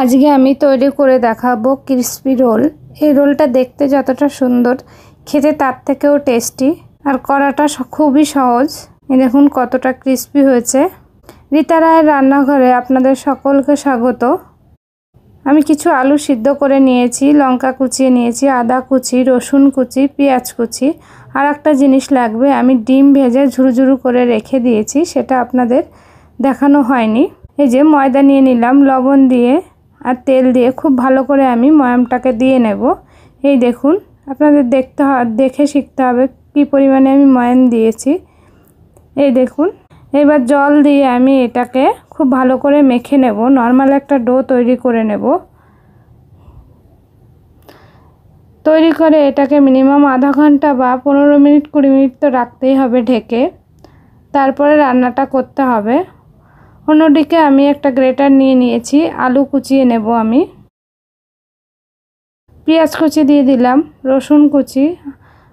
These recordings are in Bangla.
আজকে আমি তৈরি করে দেখাবো ক্রিসপি রোল। এই রোলটা দেখতে যতটা সুন্দর, খেতে তার থেকেও টেস্টি, আর করাটা খুবই সহজ। এই দেখুন কতটা ক্রিসপি হয়েছে। রীতা রায়ের রান্নাঘরে আপনাদের সকলকে স্বাগত। আমি কিছু আলু সিদ্ধ করে নিয়েছি, লঙ্কা কুচিয়ে নিয়েছি, আদা কুচি, রসুন কুচি, পেঁয়াজ কুচি। আর একটা জিনিস লাগবে, আমি ডিম ভেজে ঝুরুঝুরু করে রেখে দিয়েছি, সেটা আপনাদের দেখানো হয়নি। এই যে ময়দা নিয়ে নিলাম, লবণ দিয়ে আর তেল দিয়ে খুব ভালো করে আমি ময়ামটাকে দিয়ে নেব। এই দেখুন, আপনাদের দেখে শিখতে হবে কি পরিমাণে আমি ময়াম দিয়েছি। এই দেখুন, এবার জল দিয়ে আমি এটাকে খুব ভালো করে মেখে নেব। নর্মাল একটা ডো তৈরি করে নেব। তৈরি করে এটাকে মিনিমাম আধা ঘন্টা বা 15 মিনিট 20 মিনিট তো রাখতেই হবে ঢেকে, তারপরে রান্নাটা করতে হবে। অন্যদিকে আমি একটা গ্রেটার নিয়ে নিয়েছি, আলু কুচিয়ে নেব আমি। পেঁয়াজ কুচি দিয়ে দিলাম, রসুন কুচি,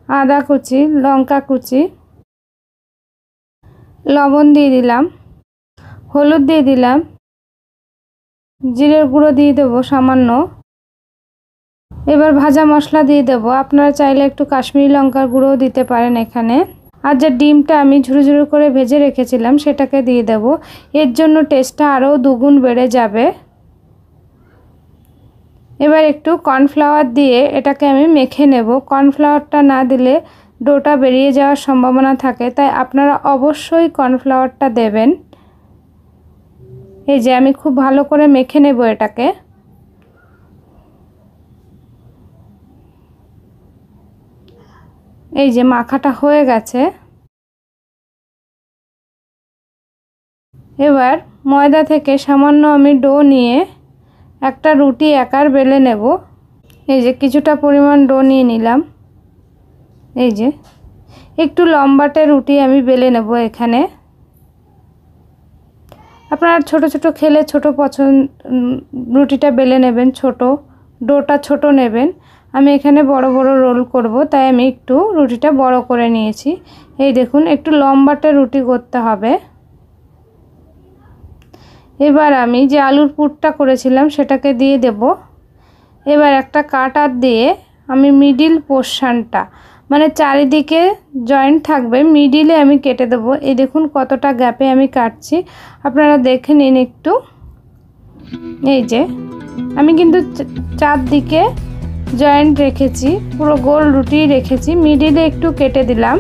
আদা কুচি, লঙ্কা কুচি, লবণ দিয়ে দিলাম, হলুদ দিয়ে দিলাম, জিরের গুঁড়ো দিয়ে দেবো সামান্য। এবার ভাজা মশলা দিয়ে দেবো। আপনারা চাইলে একটু কাশ্মীরি লঙ্কার গুঁড়োও দিতে পারেন এখানে। আর যে ডিমটা আমি ঝুরুঝুরু করে ভেজে রেখেছিলাম সেটাকে দিয়ে দেব। এর জন্য টেস্টটা আরও দুগুণ বেড়ে যাবে। এবার একটু কর্নফ্লাওয়ার দিয়ে এটাকে আমি মেখে নেব। কর্নফ্লাওয়ারটা না দিলে ডোটা বেরিয়ে যাওয়ার সম্ভাবনা থাকে, তাই আপনারা অবশ্যই কর্নফ্লাওয়ারটা দেবেন। এই যে আমি খুব ভালো করে মেখে নেব এটাকে। এই যে মাখাটা হয়ে গেছে। এবার ময়দা থেকে সামান্য আমি ডো নিয়ে একটা রুটি আকার বেলে নেব। এই যে কিছুটা পরিমাণ ডো নিয়ে নিলাম। এই যে একটু লম্বাটে রুটি আমি বেলে নেব এখানে। আপনারা ছোট ছোট খেলে ছোট রুটিটা বেলে নেবেন, ছোট ডোটা ছোট নেবেন। আমি এখানে বড় বড় রোল করব, তাই আমি একটু রুটিটা বড় করে নিয়েছি। এই দেখুন, একটু লম্বাটে রুটি করতে হবে। এবার আমি যে আলুর পুরটা করেছিলাম সেটাকে দিয়ে দেব। এবার একটা কাটার দিয়ে আমি মিডিল পোর্শনটা, মানে চারিদিকে জয়েন্ট থাকবে, মিডিলে আমি কেটে দেব। এই দেখুন কতটা গ্যাপে আমি কাটছি, আপনারা দেখে নিন একটু। এই যে আমি কিন্তু চারদিকে জয়েন্ট রেখেছি, পুরো গোল রুটি রেখেছি, মিডিলে একটু কেটে দিলাম।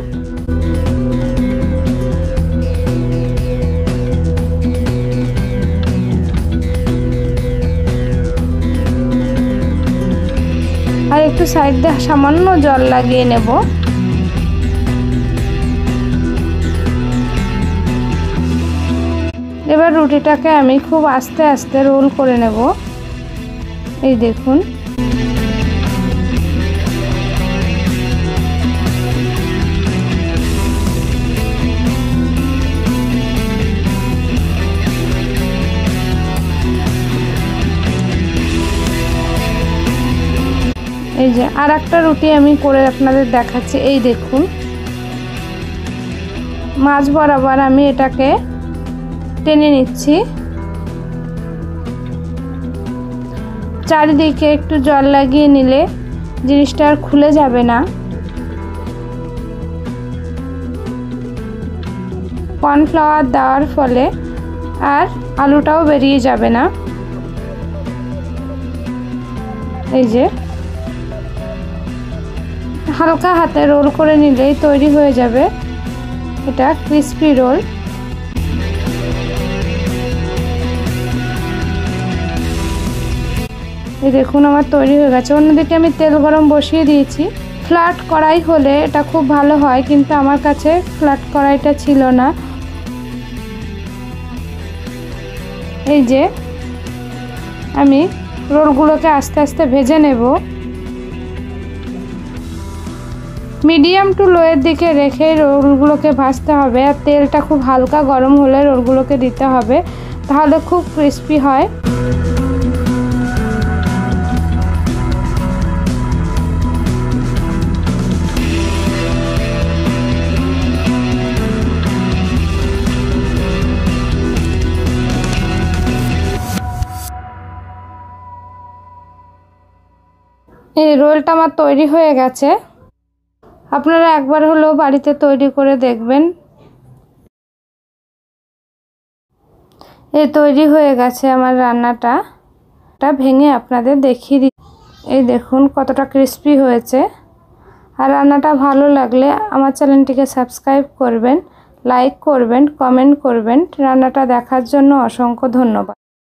আর একটু সাইড দিয়ে সামান্য জল লাগিয়ে নেব। এবার রুটিটাকে আমি খুব আস্তে আস্তে রোল করে নেব। এই দেখুন, এই যে আর একটা রুটি আমি করে আপনাদের দেখাচ্ছি। এই দেখুন, মাঝ বরাবর আমি এটাকে টেনে নিচ্ছি। চারিদিকে একটু জল লাগিয়ে নিলে জিনিসটা আর খুলে যাবে না। কর্নফ্লাওয়ার দেওয়ার ফলে আর আলুটাও বেরিয়ে যাবে না। এই যে হালকা হাতে রোল করে নিলেই তৈরি হয়ে যাবে এটা ক্রিসপি রোল। এই দেখুন আমার তৈরি হয়ে গেছে। অন্যদিকে আমি তেল গরম বসিয়ে দিয়েছি। ফ্ল্যাট কড়াই হলে এটা খুব ভালো হয়, কিন্তু আমার কাছে ফ্ল্যাট কড়াইটা ছিল না। এই যে আমি রোলগুলোকে আস্তে আস্তে ভেজে নেব। মিডিয়াম টু লোয়ের দিকে রেখে রোলগুলোকে ভাজতে হবে, আর তেলটা খুব হালকা গরম হলে রোলগুলোকে দিতে হবে, তাহলে খুব ক্রিসপি হয়। এই রোলটা আমার তৈরি হয়ে গেছে। আপনারা একবার হলেও বাড়িতে তৈরি করে দেখবেন। এই তৈরি হয়ে গেছে আমার রান্নাটা। ভেঙে আপনাদের দেখিয়ে দিই। এই দেখুন কতটা ক্রিস্পি হয়েছে। আর রান্নাটা ভালো লাগলে আমার চ্যানেলটিকে সাবস্ক্রাইব করবেন, লাইক করবেন, কমেন্ট করবেন। রান্নাটা দেখার জন্য অসংখ্য ধন্যবাদ।